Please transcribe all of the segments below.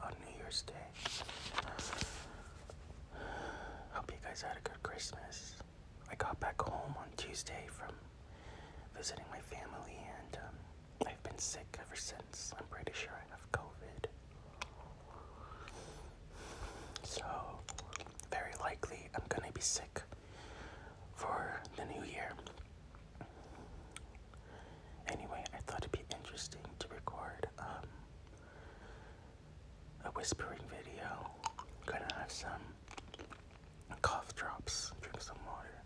on New Year's Day. Hope you guys had a good Christmas. I got back home on Tuesday from visiting my family, and I've been sick ever since. I'm pretty sure I have COVID. So, very likely I'm gonna be sick for the new year. Anyway, I thought it'd be interesting to record a whispering video. Gonna have some cough drops, drink some water,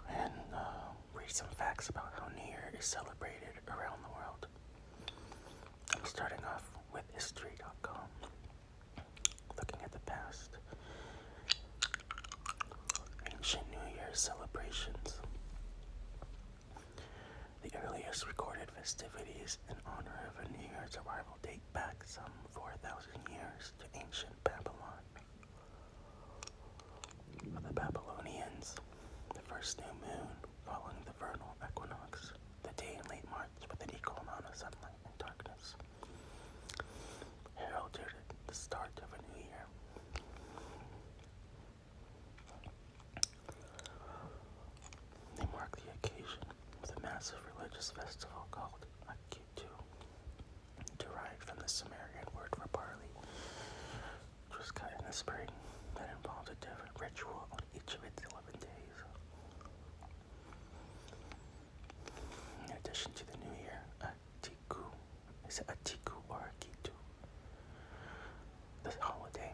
and read some facts about how New Year is celebrated around the world. I'm starting off with history.com, looking at the past. Ancient New Year celebrations. The earliest recorded festivities in honor of a New Year's arrival date back some 4,000 years to ancient Babylon. For the Babylonians, the first new moon following the vernal equinox, the day in late March with an equal amount of sunlight and darkness, heralded the start of a new year. They mark the occasion with a massive religious festival called Akitu, derived from the Sumerian word for barley, which was cut in the spring, that involved a different ritual on each of its 11 days. In addition to the new year, Atiku, is it Atiku or Akitu? This holiday,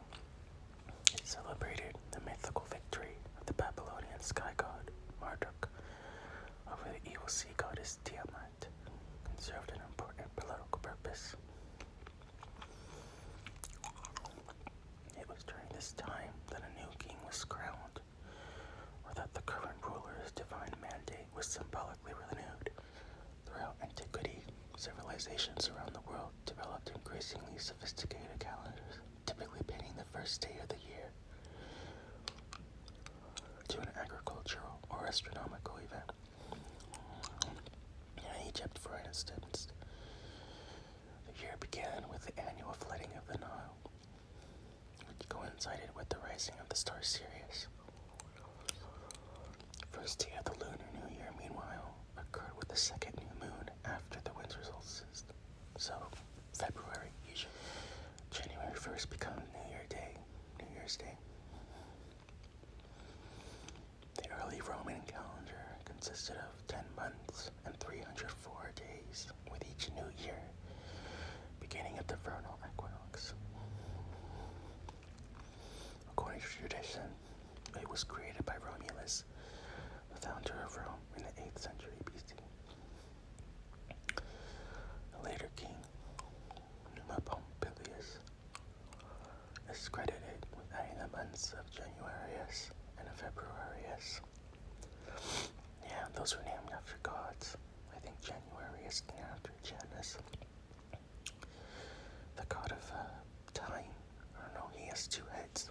it celebrated the mythical victory of the Babylonian sky god Marduk over the evil sea goddess Tiamat, and served an important political purpose. It was during this time that a new king was crowned, or that the current ruler's divine mandate was symbolically renewed. Throughout antiquity, civilizations around the world developed increasingly sophisticated calendars, typically pinning the first day of the year to an agricultural or astronomical event. In Egypt, for instance, the year began with the annual flooding of the Nile, which coincided with the rising of the star Sirius. First day of the Lunar New Year, meanwhile, occurred with the second new moon after the winter solstice. So, February, usually. January 1st becomes New Year's Day. The early Roman calendar consisted of 10 months and 304 days, with each new year beginning at the vernal equinox. According to tradition, it was created by Romulus, the founder of Rome, in the 8th century BC. The later king, Numa Pompilius, is credited with adding the months of Januarius and Februarius. Yeah, those were named after gods. I think Januarius named after Janus, the god of time. I don't know, he has two heads.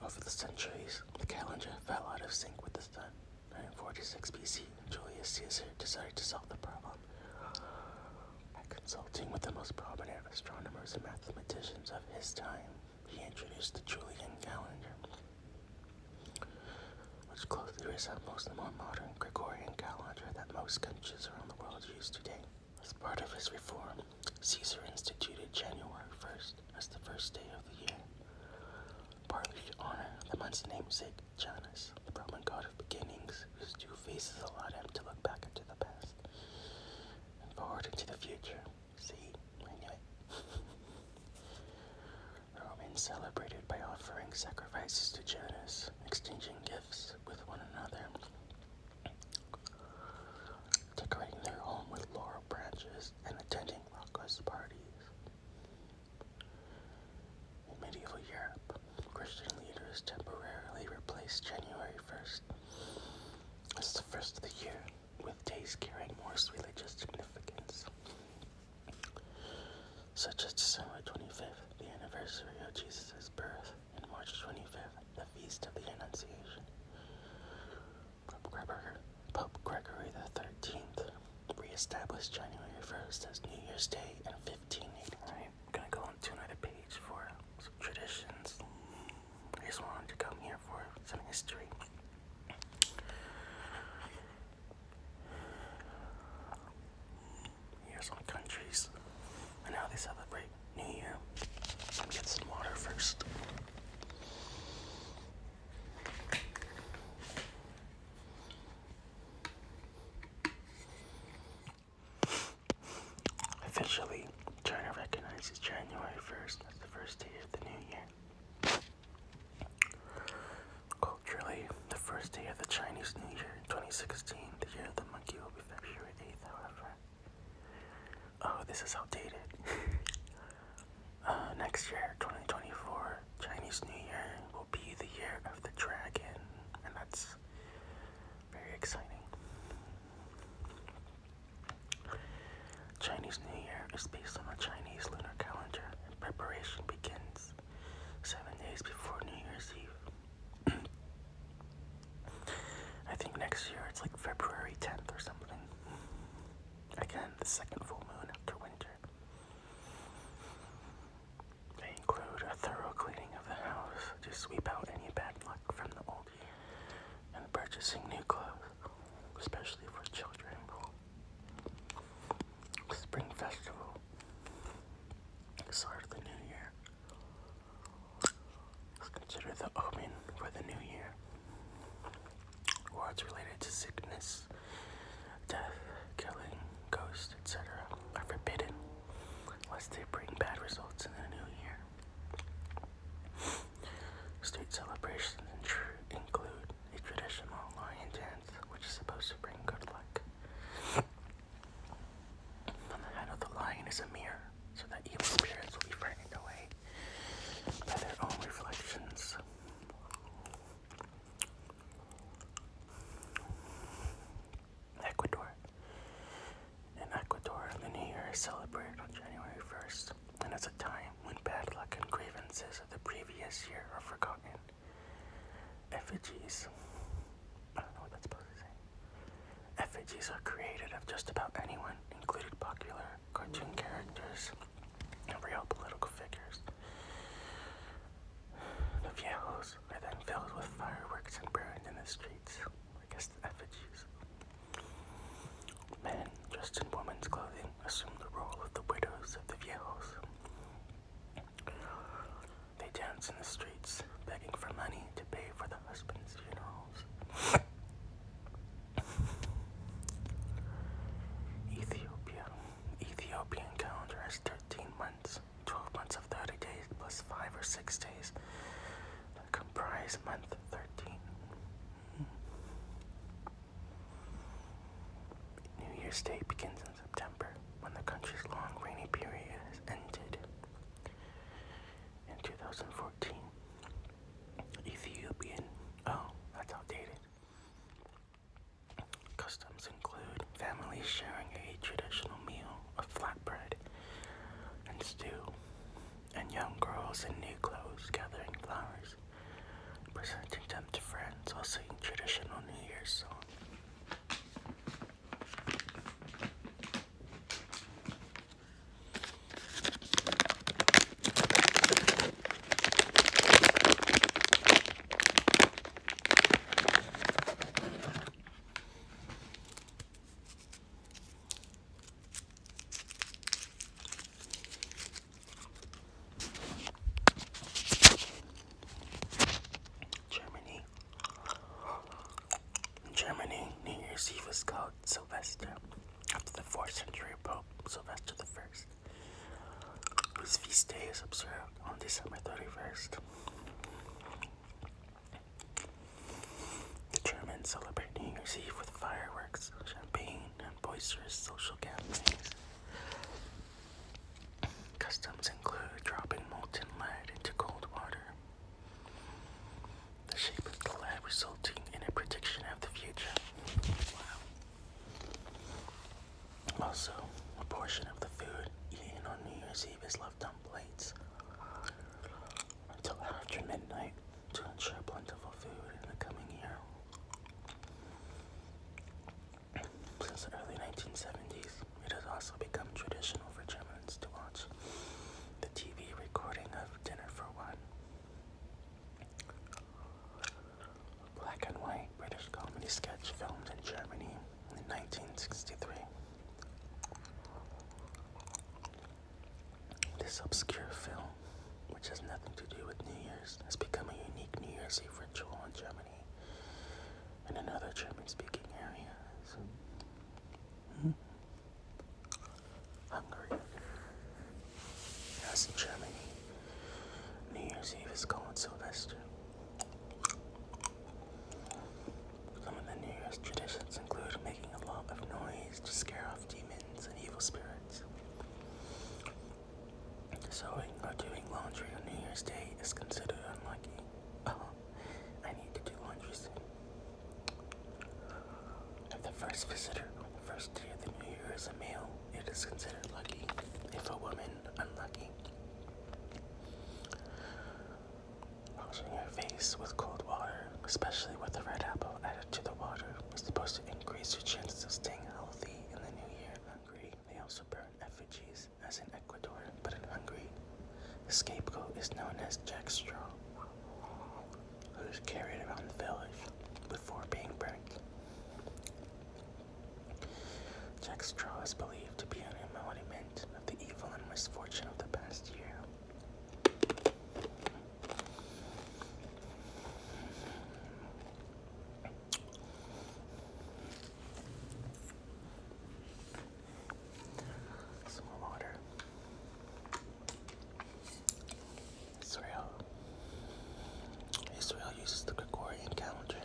Over the centuries, the calendar fell out of sync with the sun. And in 46 BC, Julius Caesar decided to solve the problem by consulting with the most prominent astronomers and mathematicians of his time. He introduced the Julian calendar, which closely resembles the more modern Gregorian calendar that most countries around the world use today. As part of his reform, Caesar instituted January 1st as the first day of the year, partly to honor the month's namesake, Janus, the Roman god of beginnings, whose two faces allowed him to look back into the past and forward into the future. See, I knew it. Romans celebrated by offering sacrifices to Janus, exchanging gifts with one another, decorating their home with laurel branches, and attending raucous parties. In medieval Europe, Christian leaders temporarily replaced January 1st as the first of the year, with days carrying more religious significance, such as December 25th, the anniversary of Jesus' birth, and March 25th, the Feast of the Annunciation. Pope Gregory XIII re-established January 1st as New Year's Day in 1580. I'm gonna go on to another page for some traditions. I just wanted to come here for some history. Here's some countries and how they celebrate New Year. Let me get some water first. Officially, China recognizes January 1st as the first day of the new year. Culturally, the first day of the Chinese New Year in 2016, the year of the monkey, will be February 8th, however. Oh, this is outdated. Next year, 2024, Chinese New Year will be the year of the dragon, and that's very exciting. Chinese New Year is based on the Chinese lunar calendar, and preparation begins 7 days before New Year's Eve. I think next year it's like February 10th or something. Again, the second full moon after winter. They include a thorough cleaning of the house to sweep out any bad luck from the old year, and purchasing new clothes, especially for children. Spring Festival, the start of the new year, is considered the omen for the new year. Words related to sickness, death, killing, ghosts, etc. are forbidden lest they bring bad results in the new year. Street celebrations include a traditional lion dance, which is supposed to bring good luck. On the head of the lion is a mirror, so that evil spirits will be frightened away by their own reflections. Ecuador. In Ecuador, the New Year is celebrated on January 1st, and it's a time when bad luck and grievances of the previous year are forgotten. Effigies. I don't know what that's supposed to say. Effigies are created of just about anyone, including popular cartoon characters and real political figures. The viejos are then filled with fireworks and burned in the streets. I guess the effigies. Men dressed in women's clothing assume the role of the widows of the viejos. They dance in the streets, begging for money to pay for the husband's funerals. Ethiopia. Ethiopian calendar has 13 months, 12 months of 30 days plus 5 or 6 days that comprise month 13. New Year's Day begins in September, when the country's long rainy period has ended. In 2014, Ethiopian, that's outdated. Customs include families sharing a traditional meal of flatbread and stew, and young girls in new clothes gathering flowers, presenting them to friends while singing traditional New Year's songs. Germany, New Year's Eve is called Sylvester, after the 4th century Pope Sylvester I, whose feast day is observed on December 31st. The Germans celebrate New Year's Eve with fireworks, champagne, and boisterous social gatherings. Customs include dropping molten lead into cold water, the shape of the lead resulting in a prediction of the future. Wow. Also, a portion of the food eaten on New Year's Eve is left on plates until after midnight to ensure plentiful food in the coming year. Since the early 1970s, it has also become is called Sylvester. Some of the New Year's traditions include making a lot of noise to scare off demons and evil spirits. Sewing or doing laundry on New Year's Day is considered unlucky. Oh, I need to do laundry soon. If the first visitor on the first day of the New Year is a male, it is considered lucky. If a woman, unlucky. Washing your face with cold water, especially with a red apple added to the water, is supposed to increase your chances of staying healthy in the new year. In Hungary, they also burn effigies, as in Ecuador, but in Hungary, the scapegoat is known as Jack Straw, who is carried around the village before being burnt. Jack Straw is believed to be an embodiment of the evil and misfortune of the past year. Some more water. Israel uses the Gregorian calendar,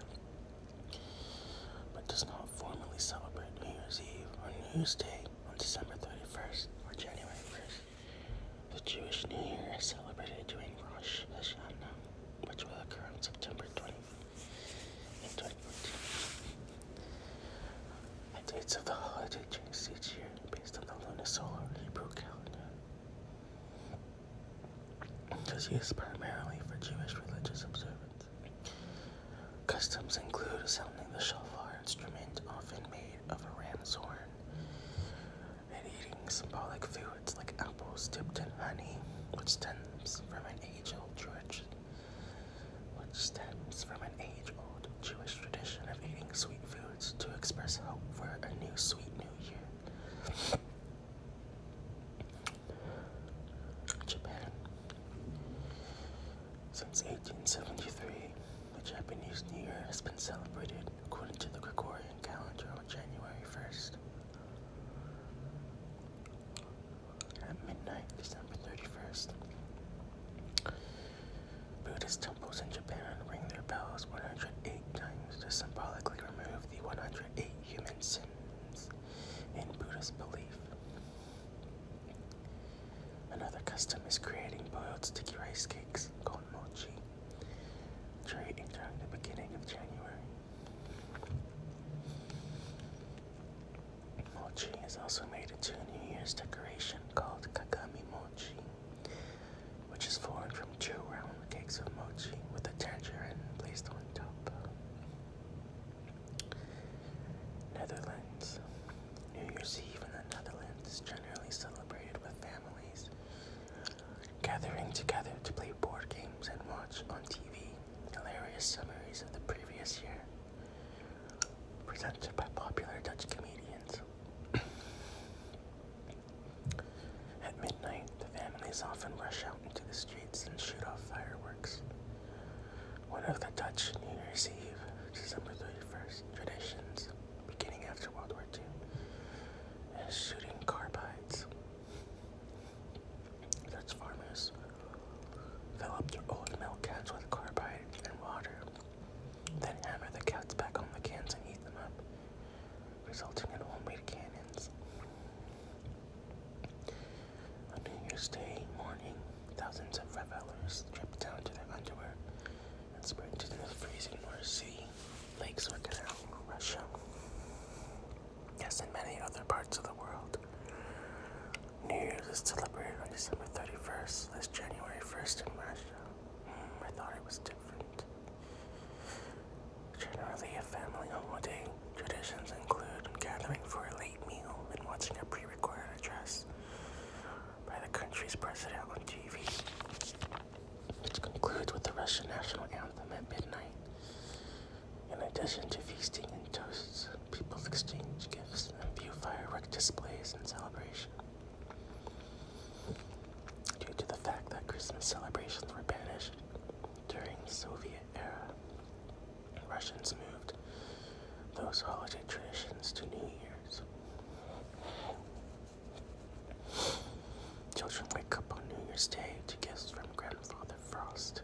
but does not formally celebrate New Year's Eve or New Year's Day on December 31st or January 1st. The Jewish New Year is celebrated during Rosh Hashanah, which will occur on September 20th in 2014. The dates of the holiday change each year based on the lunisolar Hebrew calendar. It is used primarily for Jewish religious observance. Customs include sounding the shofar instrument, often made of a ram's horn, and eating symbolic foods like apples dipped in honey, which stems from an age-old Jewish tradition of eating sweet foods to express hope for a new sweet new year. Japan. Since 1873, the Japanese New Year has been celebrated according to the Gregorian calendar on January 1st. At midnight, December 31st, Buddhist temples in Japan ring their bells 108 times to symbolically remove the 108 human sins in Buddhist belief. Another custom is creating boiled sticky rice cakes called mochi during the beginning of January. Mochi is also made into a New Year's decoration called kagami mochi, which is formed from 2 round cakes of mochi with a tangerine placed on top. Netherlands. New Year's Eve in the Netherlands is generally celebrated with families gathering together to play board games and watch on TV hilarious summaries of the previous year, presented by popular Dutch comedians. At midnight, the families often rush out into the streets and shoot off fireworks. One of the Dutch New Year's Eve, December 31st traditions, beginning after World War II, is shooting carbides. Dutch farmers fill up their old milk cans with carbide and water, then hammer the cats back on the cans and heat them up, resulting in homemade cannons. On New Year's Day morning, thousands of revelers strip down to their underwear and sprint into the freezing North Sea, lakes or canal, Russia. Yes, and many other parts of the world. New Year's is celebrated on December 31st, as January 1st in Russia. I thought it was different. Generally a family holiday. Traditions include gathering for a late meal and watching a pre-recorded address by the country's president on TV, which concludes with the Russian national anthem at midnight. In addition to feasting and toasts, people exchange gifts and view firework displays and celebration. Due to the fact that Christmas celebrations were banished during the Soviet era, Russians moved those holiday traditions to New Year's. Children wake up on New Year's Day to gifts from Grandfather Frost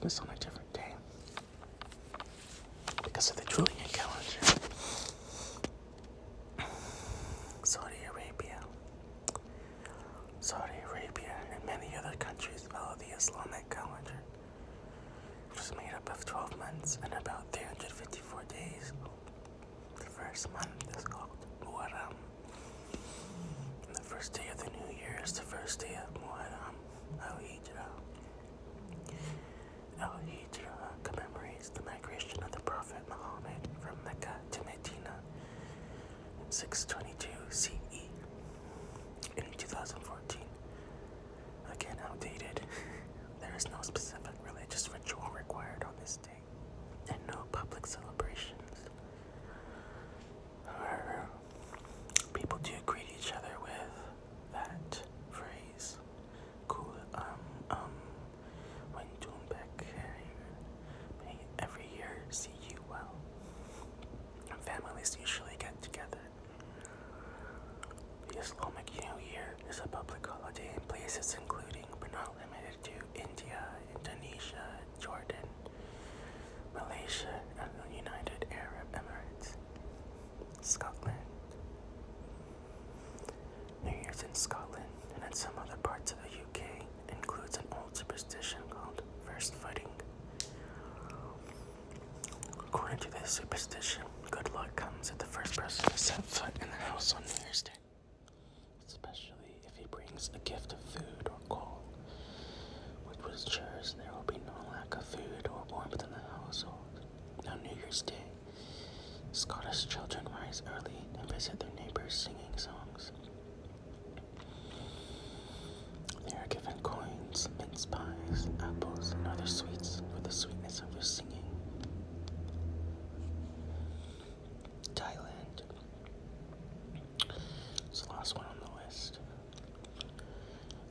Christmas on a different day because of the Julian calendar. Saudi Arabia and many other countries follow the Islamic calendar, which is made up of 12 months and about 354 days. The first month is called Muharram. And the first day of the new year is the first day of Muharram, Al-Hijrah. Al-Hijrah commemorates the migration of the Prophet Muhammad from Mecca to Medina in 622 CE. In 2014, again outdated, there is no specific religious ritual required on this day, and no public celebrations. However, people do greet each other with that phrase, when Doombek, may every year see you well. And families usually get together. The Islamic New Year is a public holiday in places including, but not limited to, India, Indonesia, Jordan, Malaysia, and the United Arab Emirates. Scotland. New Year's in Scotland and in some other parts of the UK includes an old superstition called first footing. According to this superstition, good luck comes if the first person to set foot in the house on New Year's Day, especially if he brings a gift of food or coal, which ensures there will be no lack of food or warmth in the household. On New Year's Day, Scottish children rise early and visit their neighbors singing songs. They are given coins, mince pies, apples, and other sweets for the sweetness of their singing. Thailand is the last one on the list.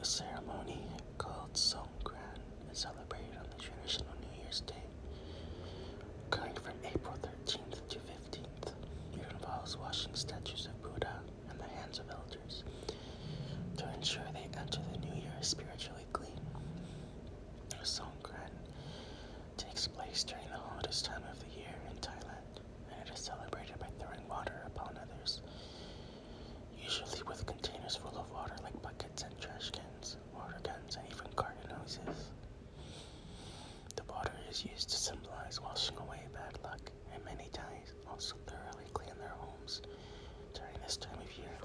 A ceremony called Songkran is celebrated on the traditional New Year's Day, occurring from April 13th to 15th. It involves washing statues of Buddha and the hands of elders to ensure they enter the new year spiritually clean. Songkran takes place during the hottest time of the year in Thailand, and it is celebrated by throwing water upon others, usually with containers full of water like buckets and trash cans, water guns, and even garden hoses. The water is used to symbolize washing away bad luck, and many Thais also thoroughly clean their homes during this time of year.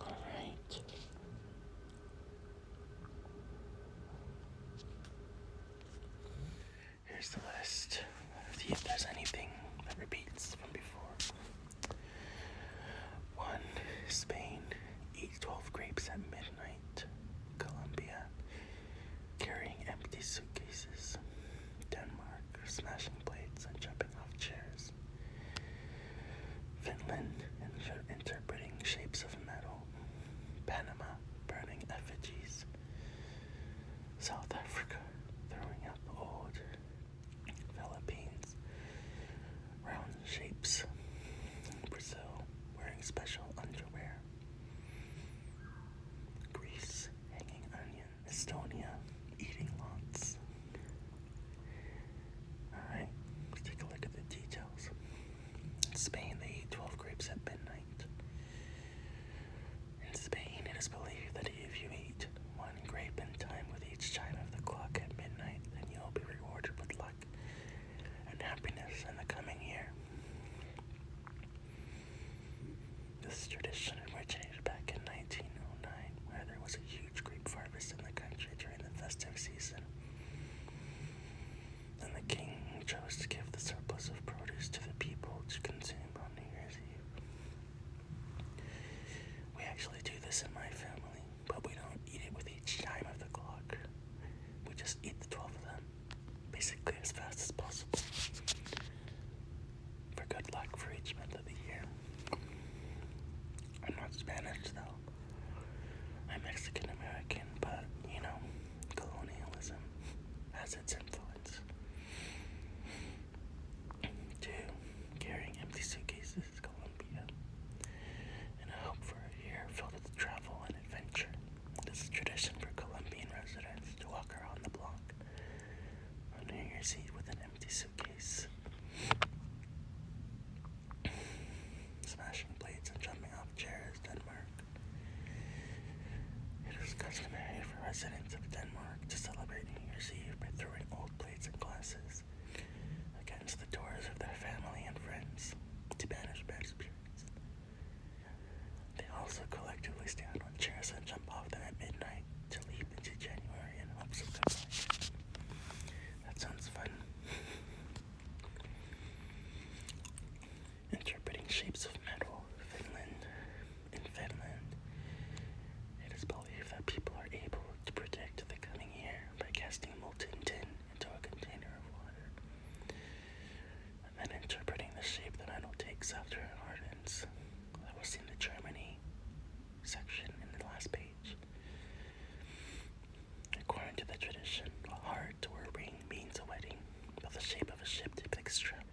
Alright. Here's the list. See if there's anything that repeats from before. 1. Spain. Eat 12 grapes at midnight. Colombia. Carrying empty suitcases. Denmark. Smashing plates and jumping off chairs. Finland. Interpreting shapes of metal. Panama. Burning effigies. South Africa. Throwing up old. Philippines. Round shapes. Brazil. Wearing special underwear. Greece. Hanging onion. Estonia. Eating lots. Alright, let's take a look at the details. In Spain, they eat 12 grapes at midnight. In Spain, it is believed that if you eat one grape in time with each chime of the clock at midnight, then you will be rewarded with luck and happiness in the coming year. This tradition originated back in 1909, where there was a huge grape harvest in the country during the festive season. And the king chose to give the surplus of produce to the people to consume on New Year's Eve. We actually do this in my family, but we don't eat it with each chime of the clock. is customary for residents of Denmark to celebrate New Year's Eve by throwing old plates and glasses against the doors of their family and friends to banish bad spirits. They also collectively stand on chairs and jump off them at midnight to leap into January in hopes of good luck. That sounds fun. Interpreting shapes of metal. In Finland, it is believed that people are able to predict the coming year by casting molten tin into a container of water, and then interpreting the shape the metal takes after it hardens. That was in the Germany section in the last page. According to the tradition, a heart or a ring means a wedding, but the shape of a ship depicts travel.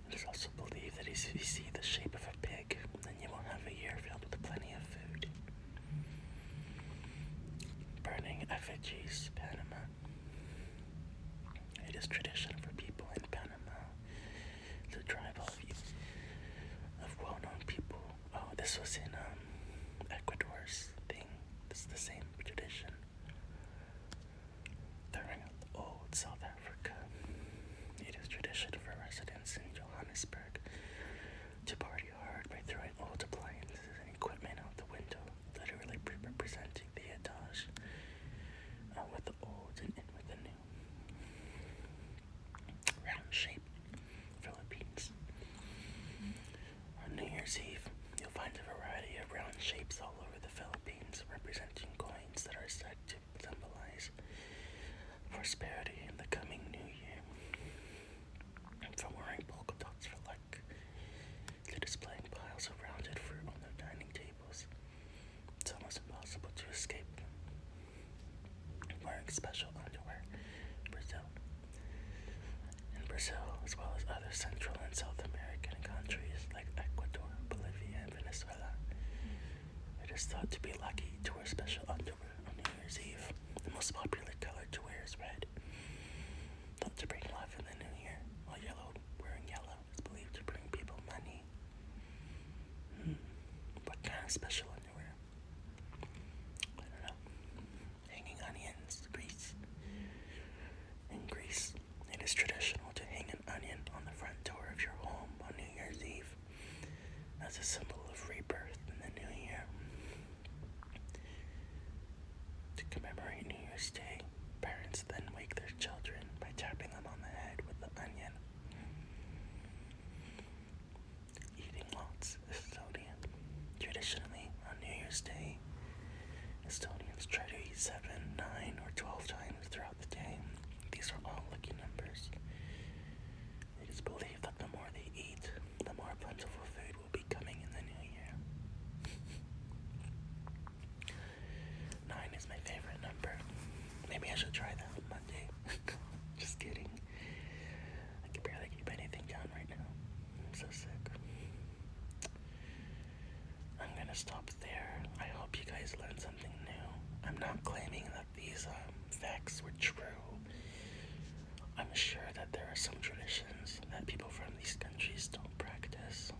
It is also believed that if you see the shape of a pig, then you will have a year filled with plenty of food. Burning effigies, Panama. It is tradition for people in Panama to drive off of well-known people. Oh, this was in Ecuador's thing. This is the same tradition. During old South Africa, it is tradition for residents in Johannesburg to party hard by throwing old appliances and equipment out the window, literally representing the adage, out with the old and in with the new. Round shape, Philippines. On New Year's Eve, you'll find a variety of round shapes all over the Philippines, representing coins that are said to symbolize prosperity in the coming new year. From wearing polka dots for luck to displaying piles of rounded fruit on their dining tables, it's almost impossible to escape them. Wearing special underwear, Brazil. In Brazil, as well as other Central and South American countries like Ecuador, Bolivia, and Venezuela, it is thought to be lucky to wear special underwear on New Year's Eve. The most popular color to wear is red, thought to bring love in the new year, while wearing yellow is believed to bring people money. What kind of special underwear? I don't know. Hanging onions, Greece. In Greece, it is traditional to hang an onion on the front door of your home on New Year's Eve as a symbol of rebirth in the new year. To commemorate New Year's Day, parents then wake their children by tapping them on the head with the onion. Eating lots, Estonia. Traditionally, on New Year's Day, Estonians try to eat 7, 9, or 12 times throughout the day. These are all lucky numbers. It is believed that the more they eat, the more plentiful food will be coming in the new year. 9 is my favorite number. Maybe I should try that on Monday. Just kidding. I can barely keep anything down right now. I'm so sick. I'm gonna stop there. I hope you guys learned something new. I'm not claiming that these facts were true. I'm sure that there are some traditions that people from these countries don't practice.